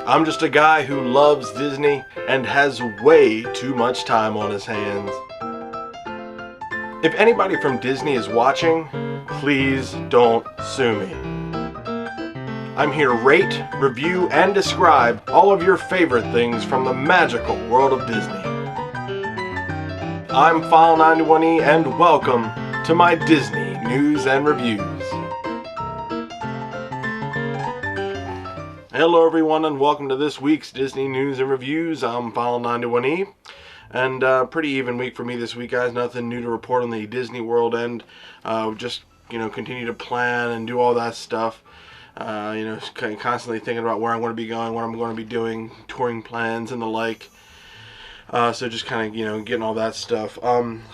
I'm just a guy who loves Disney and has way too much time on his hands. If anybody from Disney is watching, please don't sue me. I'm here to rate, review, and describe all of your favorite things from the magical world of Disney. I'm File91e and welcome to my Disney News and Reviews. Hello everyone and welcome to this week's Disney News and Reviews. I'm File91e and pretty even week for me this week, guys. Nothing new to report on the Disney World end. Just continue to plan and do all that stuff. Constantly thinking about where I'm going to be going, what I'm going to be doing, touring plans and the like. So just kind of getting all that stuff.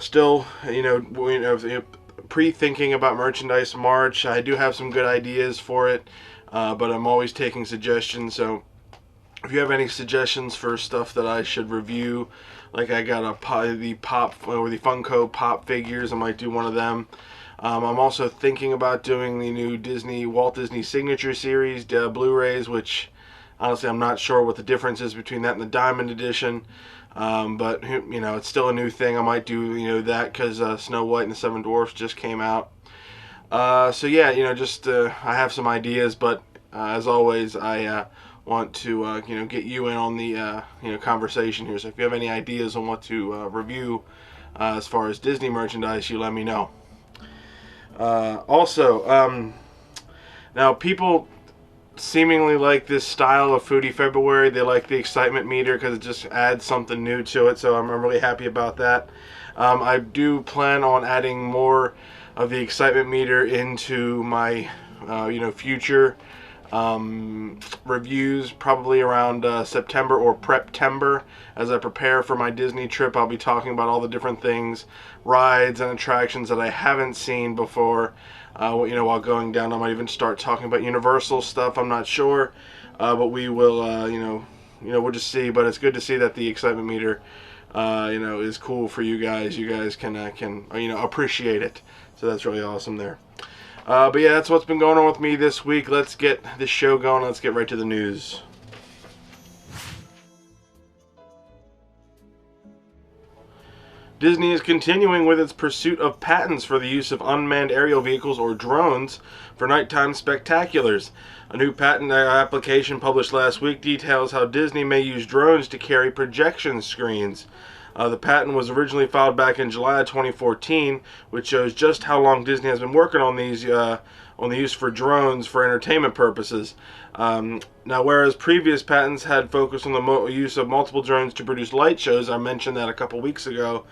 Still pre-thinking about merchandise March. I do have some good ideas for it. But I'm always taking suggestions, so if you have any suggestions for stuff that I should review, like I got the Funko Pop figures, I might do one of them. I'm also thinking about doing the new Walt Disney Signature Series Blu-rays, which honestly I'm not sure what the difference is between that and the Diamond Edition. But it's still a new thing. I might do that because Snow White and the Seven Dwarfs just came out. So yeah, I have some ideas, but as always, I want to get you in on the conversation here. So if you have any ideas on what to review as far as Disney merchandise, you let me know. Now people seemingly like this style of Foodie February. They like the excitement meter because it just adds something new to it. So I'm really happy about that. I do plan on adding more of the excitement meter into my future reviews, probably around September or Prep-tember. As I prepare for my Disney trip, I'll be talking about all the different things, rides and attractions that I haven't seen before. While going down, I might even start talking about Universal stuff. I'm not sure, but we will. We'll just see. But it's good to see that the excitement meter is cool for you guys. You guys can appreciate it. So that's really awesome there. But yeah, that's what's been going on with me this week. Let's get this show going. Let's get right to the news. Disney is continuing with its pursuit of patents for the use of unmanned aerial vehicles or drones for nighttime spectaculars. A new patent application published last week details how Disney may use drones to carry projection screens. The patent was originally filed back in July of 2014, which shows just how long Disney has been working on these on the use for drones for entertainment purposes. Now, whereas previous patents had focused on the use of multiple drones to produce light shows, I mentioned that a couple weeks ago,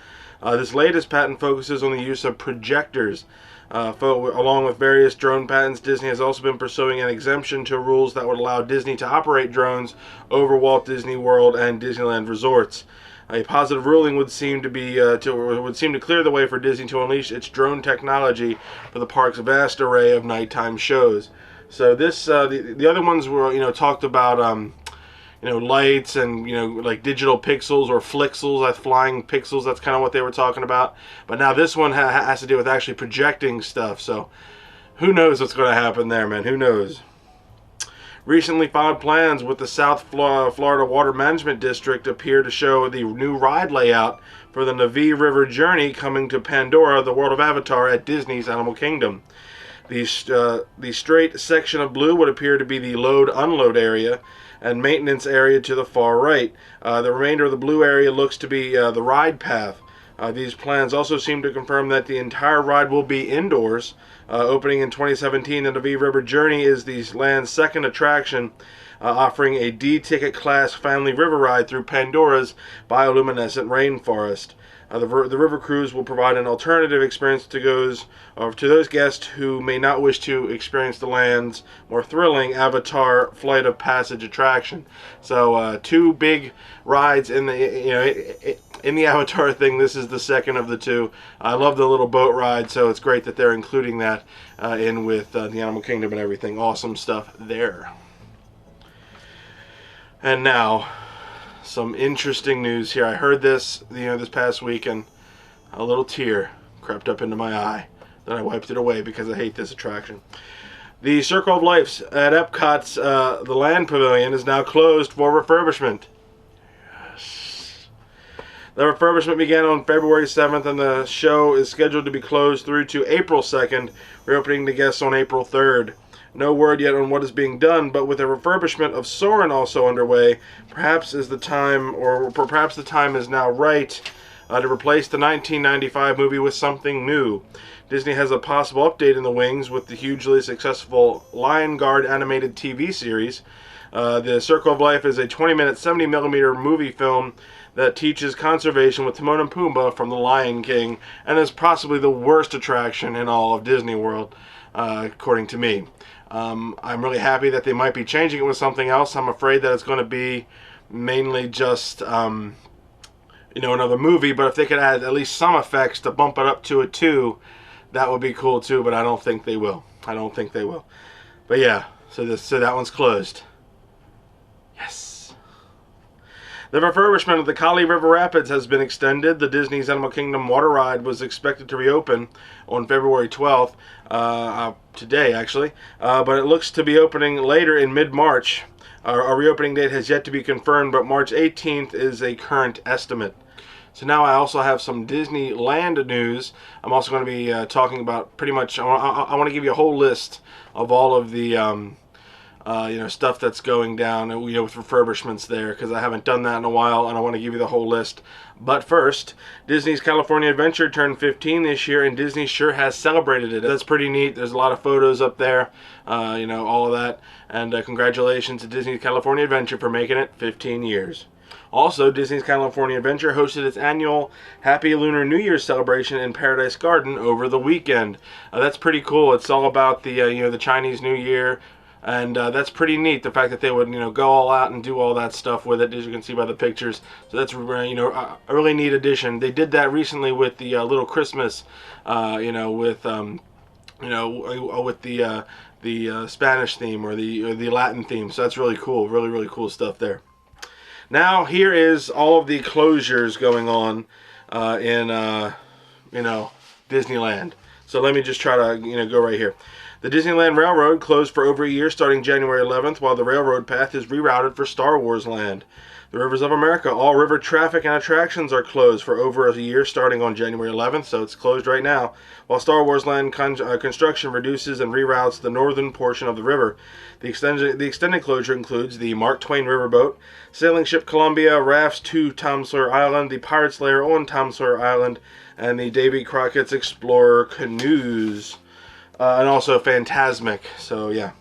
this latest patent focuses on the use of projectors. Along with various drone patents, Disney has also been pursuing an exemption to rules that would allow Disney to operate drones over Walt Disney World and Disneyland resorts. A positive ruling would seem to clear the way for Disney to unleash its drone technology for the park's vast array of nighttime shows. So this, the other ones were, talked about, lights and, like digital pixels or flixels, that's flying pixels. That's kind of what they were talking about. But now this one has to do with actually projecting stuff. So who knows what's going to happen there, man? Who knows? Recently filed plans with the South Florida Water Management District appear to show the new ride layout for the Navi River Journey coming to Pandora, the world of Avatar, at Disney's Animal Kingdom. The straight section of blue would appear to be the load-unload area and maintenance area to the far right. The remainder of the blue area looks to be the ride path. These plans also seem to confirm that the entire ride will be indoors. Opening in 2017, the Navi River Journey is the land's second attraction, offering a D-ticket class family river ride through Pandora's bioluminescent rainforest. The river cruise will provide an alternative experience to those guests who may not wish to experience the land's more thrilling Avatar Flight of Passage attraction. So two big rides in the in the Avatar thing. This is the second of the two. I love the little boat ride, so it's great that they're including that in with the Animal Kingdom and everything. Awesome stuff there. And now, some interesting news here. I heard this, this past week, and a little tear crept up into my eye. Then I wiped it away because I hate this attraction. The Circle of Life at Epcot's the Land Pavilion is now closed for refurbishment. Yes. The refurbishment began on February 7th, and the show is scheduled to be closed through to April 2nd, reopening to guests on April 3rd. No word yet on what is being done, but with a refurbishment of Soarin' also underway, perhaps the time is now right to replace the 1995 movie with something new. Disney has a possible update in the wings with the hugely successful Lion Guard animated TV series. The Circle of Life is a 20-minute, 70mm movie film that teaches conservation with Timon and Pumbaa from The Lion King, and is possibly the worst attraction in all of Disney World, according to me. I'm really happy that they might be changing it with something else. I'm afraid that it's going to be mainly just, another movie, but if they could add at least some effects to bump it up to a 2, that would be cool too, but I don't think they will. But yeah, so that one's closed. Yes. The refurbishment of the Kali River Rapids has been extended. The Disney's Animal Kingdom water ride was expected to reopen on February 12th, today actually, but it looks to be opening later in mid-March. Our reopening date has yet to be confirmed, but March 18th is a current estimate. So now I also have some Disneyland news. I'm also going to be talking about pretty much, I want to give you a whole list of all of the stuff that's going down, with refurbishments there, because I haven't done that in a while, and I want to give you the whole list. But first, Disney's California Adventure turned 15 this year, and Disney sure has celebrated it. That's pretty neat. There's a lot of photos up there, all of that. And congratulations to Disney's California Adventure for making it 15 years. Also, Disney's California Adventure hosted its annual Happy Lunar New Year celebration in Paradise Garden over the weekend. That's pretty cool. It's all about the Chinese New Year. And that's pretty neat, the fact that they would, go all out and do all that stuff with it, as you can see by the pictures. So that's, a really neat addition. They did that recently with the Little Christmas, with the Spanish theme or the Latin theme. So that's really cool, really cool stuff there. Now here is all of the closures going on in Disneyland. So let me just try to go right here. The Disneyland Railroad closed for over a year starting January 11th, while the railroad path is rerouted for Star Wars Land. The Rivers of America, all river traffic and attractions are closed for over a year starting on January 11th, so it's closed right now, while Star Wars Land construction reduces and reroutes the northern portion of the river. The extended closure includes the Mark Twain Riverboat, Sailing Ship Columbia, rafts to Tom Sawyer Island, the Pirate's Lair on Tom Sawyer Island, and the Davy Crockett's Explorer canoes. And also Fantasmic, so yeah.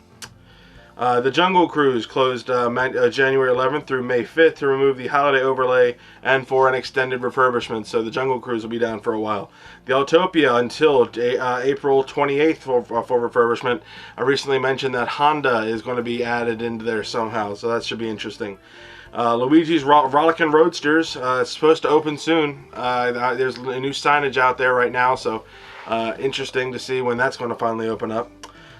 The Jungle Cruise closed January 11th through May 5th to remove the holiday overlay and for an extended refurbishment, so the Jungle Cruise will be down for a while. The Autopia until April 28th for refurbishment. I recently mentioned that Honda is going to be added into there somehow, so that should be interesting. Luigi's Rollickin' Roadsters is supposed to open soon. There's a new signage out there right now, so interesting to see when that's going to finally open up.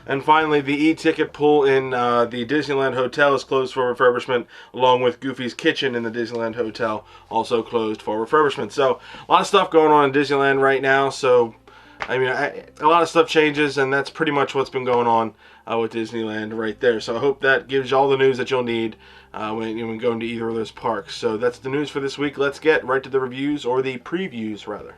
And finally, the e-ticket pool in the Disneyland Hotel is closed for refurbishment, along with Goofy's Kitchen in the Disneyland Hotel, also closed for refurbishment. So, a lot of stuff going on in Disneyland right now. So, a lot of stuff changes, and that's pretty much what's been going on with Disneyland right there. So, I hope that gives you all the news that you'll need when going to either of those parks. So, that's the news for this week. Let's get right to the reviews, or the previews, rather.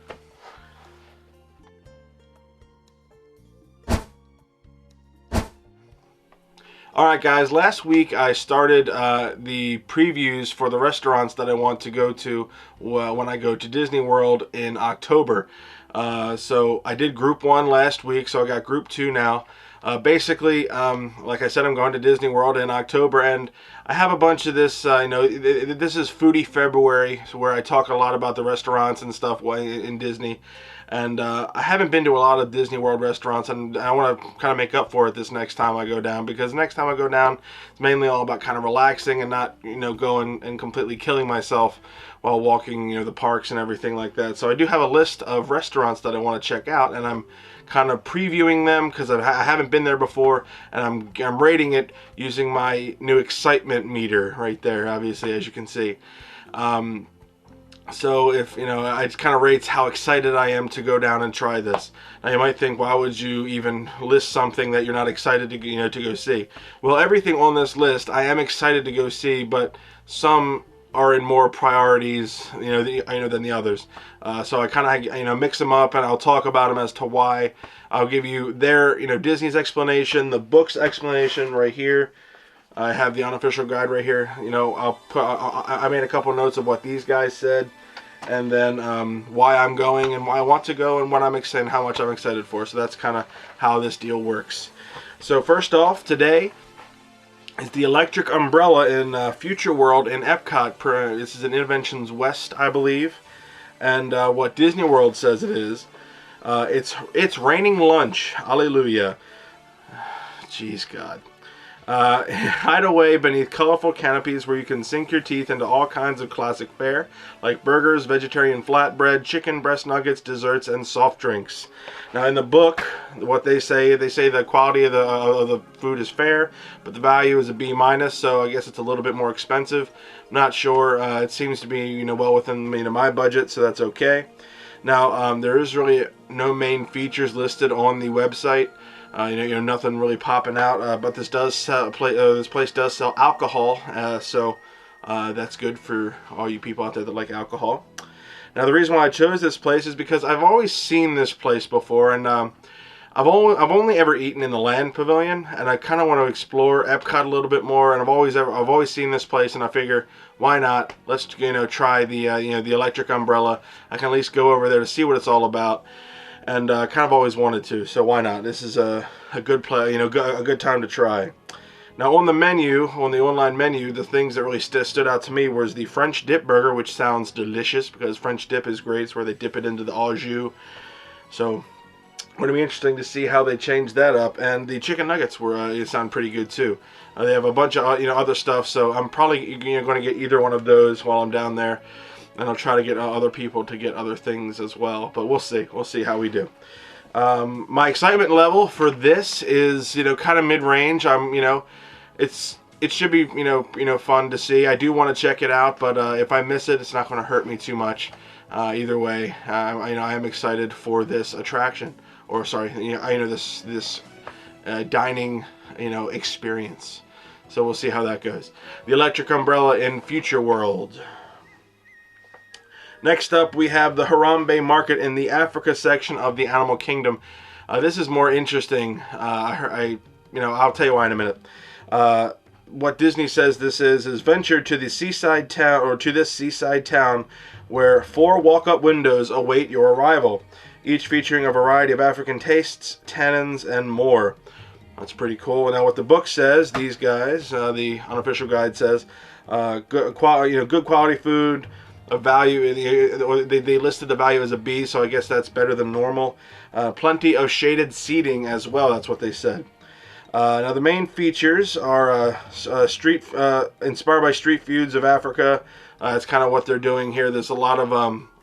Alright guys, last week I started the previews for the restaurants that I want to go to when I go to Disney World in October. So I did group 1 last week, so I got group 2 now. Basically, like I said, I'm going to Disney World in October, and I have a bunch of this, this is Foodie February, where I talk a lot about the restaurants and stuff in Disney. And I haven't been to a lot of Disney World restaurants, and I want to kind of make up for it this next time I go down, because next time I go down, it's mainly all about kind of relaxing and not, going and completely killing myself while walking, the parks and everything like that. So I do have a list of restaurants that I want to check out, and I'm kind of previewing them because I haven't been there before, and I'm rating it using my new excitement meter right there, obviously, as you can see. So if, you know, it kind of rates how excited I am to go down and try this. Now you might think, why would you even list something that you're not excited to, you know, to go see? Well, everything on this list I am excited to go see, but some are in more priorities, you know, than the others. So I kind of, you know, mix them up, and I'll talk about them as to why. I'll give you their, you know, Disney's explanation, the book's explanation right here. I have the unofficial guide right here. You know, I made a couple notes of what these guys said, and then why I'm going and why I want to go and what I'm excited, how much I'm excited for. So that's kind of how this deal works. So first off, today is the electric umbrella in Future World in Epcot. This is in Innovations West, I believe, and what Disney World says it is. It's raining lunch. Hallelujah. Jeez, God. Hide away beneath colorful canopies where you can sink your teeth into all kinds of classic fare, like burgers, vegetarian flatbread, chicken breast nuggets, desserts, and soft drinks. Now in the book, what they say the quality of the food is fair, but the value is a B-, so I guess it's a little bit more expensive. I'm not sure. It seems to be, you know, well within, you know, my budget, so that's okay. Now there is really no main features listed on the website. You know, nothing really popping out, but this does sell, this place does sell alcohol, so that's good for all you people out there that like alcohol. Now, the reason why I chose this place is because I've always seen this place before, and I've only ever eaten in the Land Pavilion, and I kind of want to explore Epcot a little bit more. And I've always seen this place, and I figure, why not? Let's, you know, try the you know, the electric umbrella. I can at least go over there to see what it's all about. And kind of always wanted to, so why not? This is a good play, you know, a good time to try. Now on the menu, on the online menu, the things that really stood out to me was the French dip burger, which sounds delicious because French dip is great. It's where they dip it into the au jus. So it'll be interesting to see how they change that up. And the chicken nuggets were sound pretty good too. They have a bunch of, you know, other stuff, so I'm probably, you know, going to get either one of those while I'm down there. And I'll try to get other people to get other things as well. But we'll see. We'll see how we do. My excitement level for this is, you know, kind of mid-range. You know, it should be, you know, fun to see. I do want to check it out, but if I miss it, it's not going to hurt me too much. Either way, you know, I am excited for this attraction, or sorry, you know, this dining, you know, experience. So we'll see how that goes. The electric umbrella in Future World. Next up, we have the Harambe Market in the Africa section of the Animal Kingdom. This is more interesting. You know, I'll tell you why in a minute. What Disney says this is venture to the seaside town, or to this seaside town, where 4 walk-up windows await your arrival, each featuring a variety of African tastes, tannins, and more. That's pretty cool. Now, what the book says, these guys, the unofficial guide says, good quality food. A value, they listed the value as a B, so I guess that's better than normal. Plenty of shaded seating as well, that's what they said. Now the main features are inspired by street foods of Africa. It's kind of what they're doing here. There's a lot of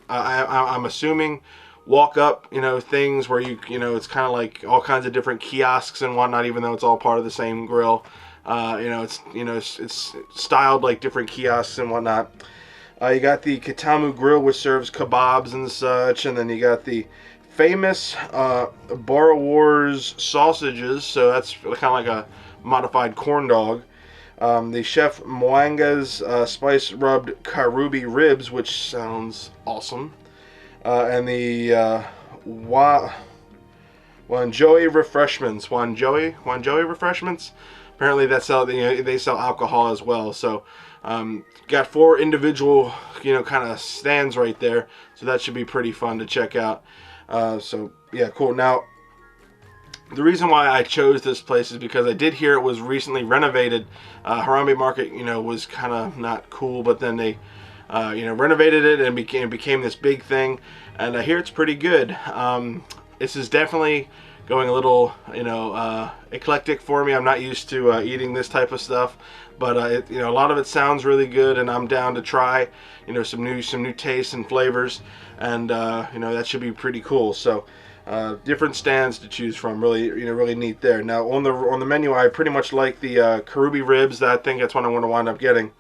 I'm assuming walk up, you know, things where you know, it's kind of like all kinds of different kiosks and whatnot, even though it's all part of the same grill. You know, it's styled like different kiosks and whatnot. You got the Katamu Grill, which serves kebabs and such, and then you got the famous Boerewors sausages, so that's kind of like a modified corn dog. The Chef Mwanga's spice-rubbed karubi ribs, which sounds awesome. And the Wanjoy refreshments. Wanjoy refreshments? Apparently they sell alcohol as well, so... got 4 individual, you know, kind of stands right there, so that should be pretty fun to check out. So yeah, cool. Now, the reason why I chose this place is because I did hear it was recently renovated. Harambe Market, you know, was kind of not cool, but then they, you know, renovated it and became this big thing. And I hear it's pretty good. This is definitely going a little, you know, eclectic for me. I'm not used to eating this type of stuff, but you know, a lot of it sounds really good, and I'm down to try, you know, some new tastes and flavors, and you know, that should be pretty cool. So different stands to choose from, really, you know, really neat there. Now on the menu, I pretty much like the Karubi ribs. I think that's what I'm going to wind up getting.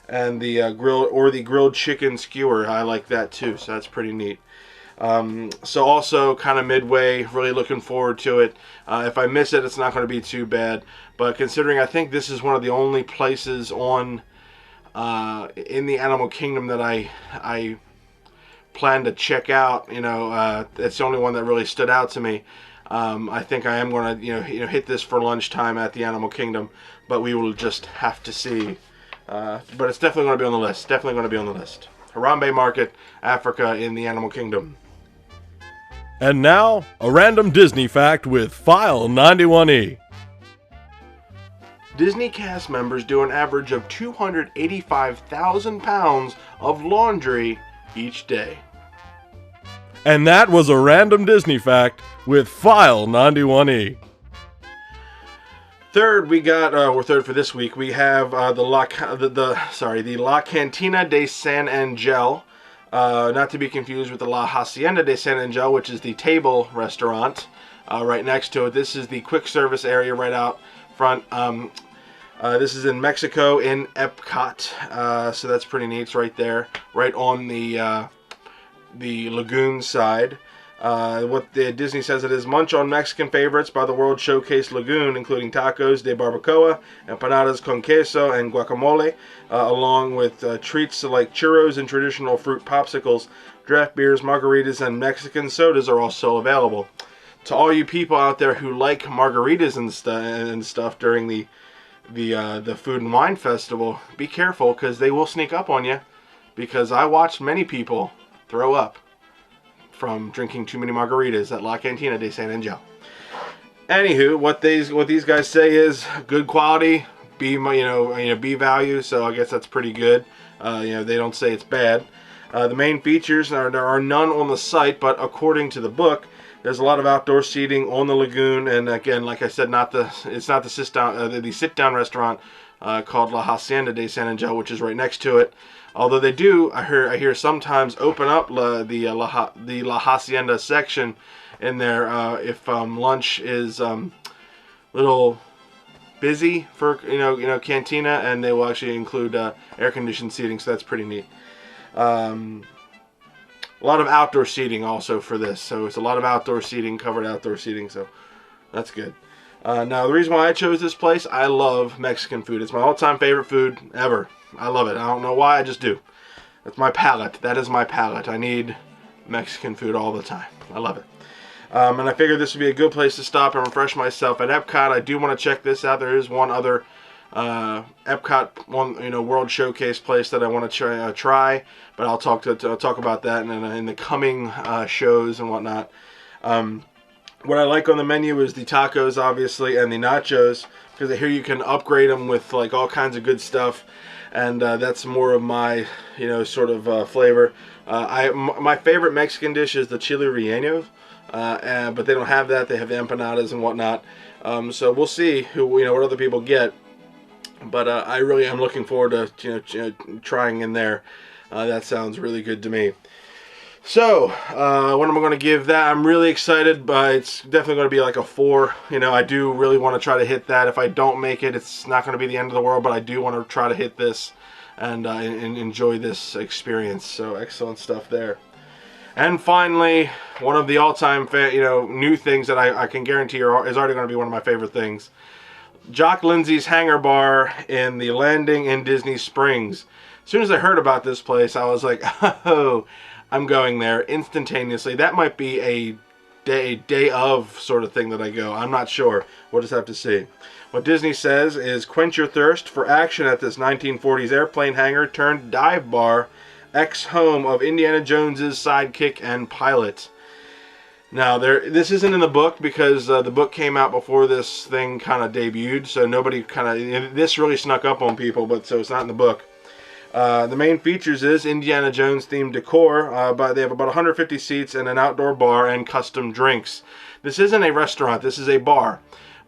and the grilled chicken skewer. I like that too, so that's pretty neat. So also kind of midway, really looking forward to it. If I miss it, it's not going to be too bad. But considering I think this is one of the only places on in the Animal Kingdom that I plan to check out, it's the only one that really stood out to me. I think I am going to hit this for lunchtime at the Animal Kingdom, but we will just have to see. But it's definitely going to be on the list. Definitely going to be on the list. Harambe Market, Africa in the Animal Kingdom. And now, a random Disney fact with File 91e. Disney cast members do an average of 285,000 pounds of laundry each day. And that was a random Disney fact with File 91e. Third, we got third for this week. We have the La Cantina De San Angel, not to be confused with the La Hacienda De San Angel, which is the table restaurant right next to it. This is the quick service area right out front. This is in Mexico in Epcot, so that's pretty neat. It's right there, right on the lagoon side. What the Disney says it is: munch on Mexican favorites by the World Showcase Lagoon, including tacos de barbacoa, empanadas con queso, and guacamole, along with treats like churros and traditional fruit popsicles. Draft beers, margaritas, and Mexican sodas are also available. To all you people out there who like margaritas and stuff during the Food and Wine Festival, be careful, because they will sneak up on you, because I watched many people throw up from drinking too many margaritas at La Cantina De San Angel. Anywho, what these guys say is good quality, B value, so I guess that's pretty good. They don't say it's bad. The main features there are none on the site, but according to the book, there's a lot of outdoor seating on the lagoon, and again, like I said, it's not the sit-down restaurant called La Hacienda De San Angel, which is right next to it. Although they do, I hear sometimes open up the La Hacienda section in there if lunch is little busy for Cantina, and they will actually include air-conditioned seating, so that's pretty neat. A lot of outdoor seating also for this, so it's a lot of outdoor seating, covered outdoor seating, so that's good. Now, the reason why I chose this place, I love Mexican food. It's my all-time favorite food ever. I love it. I don't know why, I just do. That's my palate. That is my palate. I need Mexican food all the time. I love it. And I figured this would be a good place to stop and refresh myself. At Epcot, I do want to check this out. There is one other Epcot World Showcase place that I want to try, but I'll talk about that in the coming shows and whatnot. What I like on the menu is the tacos, obviously, and the nachos, because I hear you can upgrade them with like all kinds of good stuff, and that's more of my sort of flavor. My favorite Mexican dish is the chile relleno, but they don't have that. They have the empanadas and whatnot. So we'll see what other people get. But I really am looking forward to trying in there. That sounds really good to me. So what am I going to give that? I'm really excited, but it's definitely going to be like a 4. I do really want to try to hit that. If I don't make it, it's not going to be the end of the world, but I do want to try to hit this and enjoy this experience. So excellent stuff there. And finally, one of the all-time new things that I can guarantee is already going to be one of my favorite things. Jock Lindsay's Hangar Bar in the Landing in Disney Springs. As soon as I heard about this place, I was like, oh, I'm going there instantaneously. That might be a day of sort of thing that I go. I'm not sure. We'll just have to see. What Disney says is quench your thirst for action at this 1940s airplane hangar turned dive bar, ex-home of Indiana Jones's sidekick and pilot. Now, this isn't in the book because the book came out before this thing kind of debuted, so nobody this really snuck up on people, but so it's not in the book. The main features is Indiana Jones themed decor, but they have about 150 seats and an outdoor bar and custom drinks. This isn't a restaurant, this is a bar,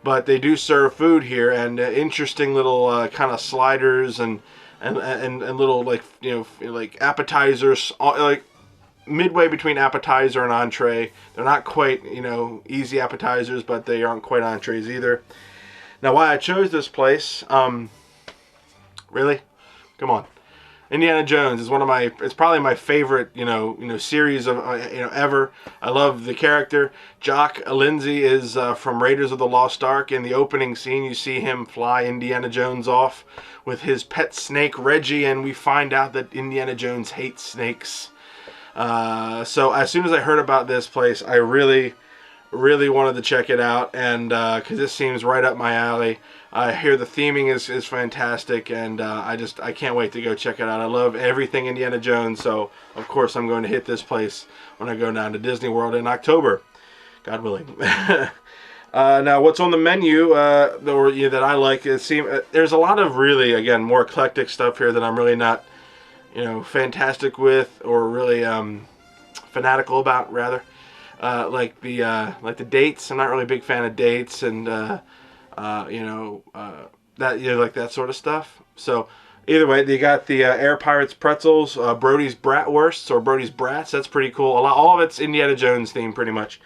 but they do serve food here, and interesting little kind of sliders and little like appetizers, like midway between appetizer and entree. They're not quite easy appetizers, but they aren't quite entrees either. Now, why I chose this place, really, come on. Indiana Jones is it's probably my favorite, series of, ever. I love the character. Jock Lindsay is from Raiders of the Lost Ark. In the opening scene, you see him fly Indiana Jones off with his pet snake, Reggie, and we find out that Indiana Jones hates snakes. So as soon as I heard about this place, I really wanted to check it out, and because this seems right up my alley. I hear the theming is fantastic, and I can't wait to go check it out. I love everything Indiana Jones, so of course I'm going to hit this place when I go down to Disney World in October, God willing. Now, what's on the menu that I like? There's a lot of really, again, more eclectic stuff here that I'm really not, fantastic with, or really fanatical about, rather. Like the dates. I'm not really a big fan of dates, and like that sort of stuff. So either way, they got the Air Pirates pretzels, Brody's Bratwursts or Brody's Brats. That's pretty cool. All of it's Indiana Jones themed, pretty much.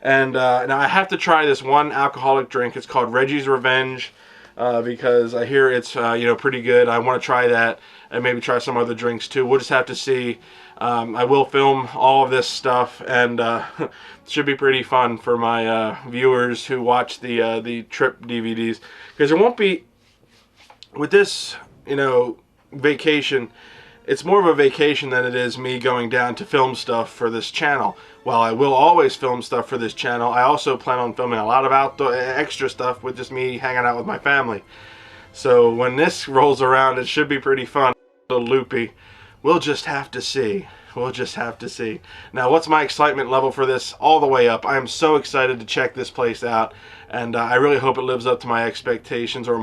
And now I have to try this one alcoholic drink. It's called Reggie's Revenge, because I hear it's pretty good. I want to try that, and maybe try some other drinks too. We'll just have to see. I will film all of this stuff, and it should be pretty fun for my viewers who watch the trip DVDs, because there won't be, with this vacation, it's more of a vacation than it is me going down to film stuff for this channel. While I will always film stuff for this channel, I also plan on filming a lot of outdoor extra stuff with just me hanging out with my family. So when this rolls around, it should be pretty fun. A little loopy. We'll just have to see. We'll just have to see. Now, what's my excitement level for this? All the way up. I am so excited to check this place out, and I really hope it lives up to my expectations, or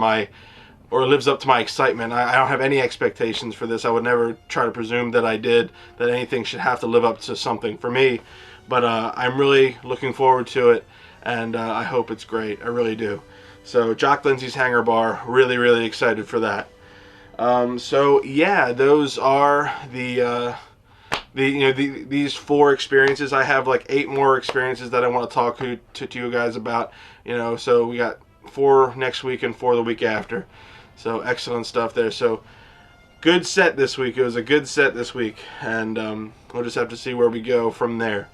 lives up to my excitement. I don't have any expectations for this. I would never try to presume that I did, that anything should have to live up to something for me. But I'm really looking forward to it, and I hope it's great. I really do. So, Jock Lindsay's Hangar Bar. Really excited for that. So yeah, those are these 4 experiences. I have like 8 more experiences that I want to talk to you guys about. So we got 4 next week and 4 the week after. So excellent stuff there. So good set this week. It was a good set this week, and we'll just have to see where we go from there.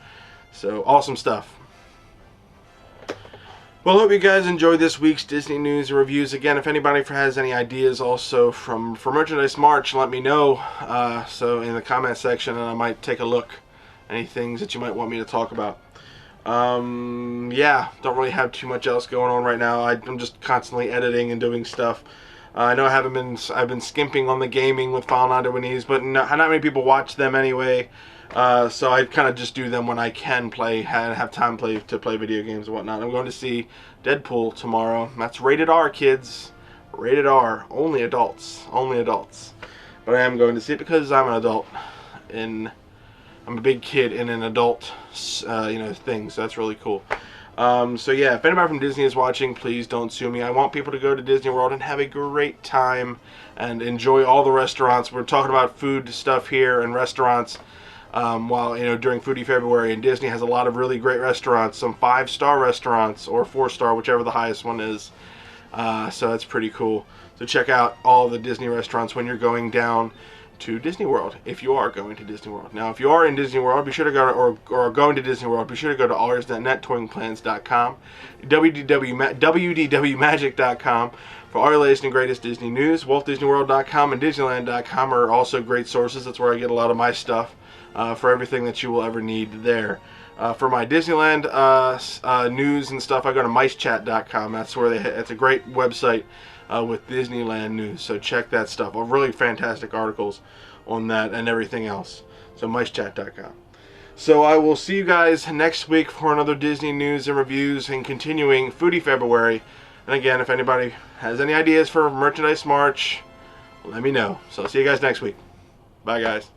So awesome stuff. Well, I hope you guys enjoyed this week's Disney news and reviews. Again, if anybody has any ideas also for Merchandise March, let me know. So in the comment section, and I might take a look. Any things that you might want me to talk about. Yeah, don't really have too much else going on right now. I'm just constantly editing and doing stuff. I know I've been skimping on the gaming with File91e's, but not many people watch them anyway. So I kind of just do them when I can have time to play video games and whatnot. I'm going to see Deadpool tomorrow. That's rated R, kids. Rated R. Only adults. Only adults. But I am going to see it because I'm an adult. I'm a big kid in an adult, thing. So that's really cool. So yeah, if anybody from Disney is watching, please don't sue me. I want people to go to Disney World and have a great time and enjoy all the restaurants. We're talking about food stuff here and restaurants. While during Foodie February, and Disney has a lot of really great restaurants, some 5-star restaurants or 4-star, whichever the highest one is. So that's pretty cool. So check out all the Disney restaurants when you're going down to Disney World, if you are going to Disney World. Now, if you are in Disney World, be sure to go to, or going to Disney World, be sure to go to allers.net, toyingplans.com, wdwmagic.com for all your latest and greatest Disney news. WaltDisneyWorld.com and Disneyland.com are also great sources. That's where I get a lot of my stuff. For everything that you will ever need there. For my Disneyland news and stuff, I go to micechat.com. That's where it's a great website with Disneyland news. So check that stuff. Really fantastic articles on that and everything else. So micechat.com. So I will see you guys next week for another Disney news and reviews and continuing Foodie February. And again, if anybody has any ideas for Merchandise March, let me know. So I'll see you guys next week. Bye, guys.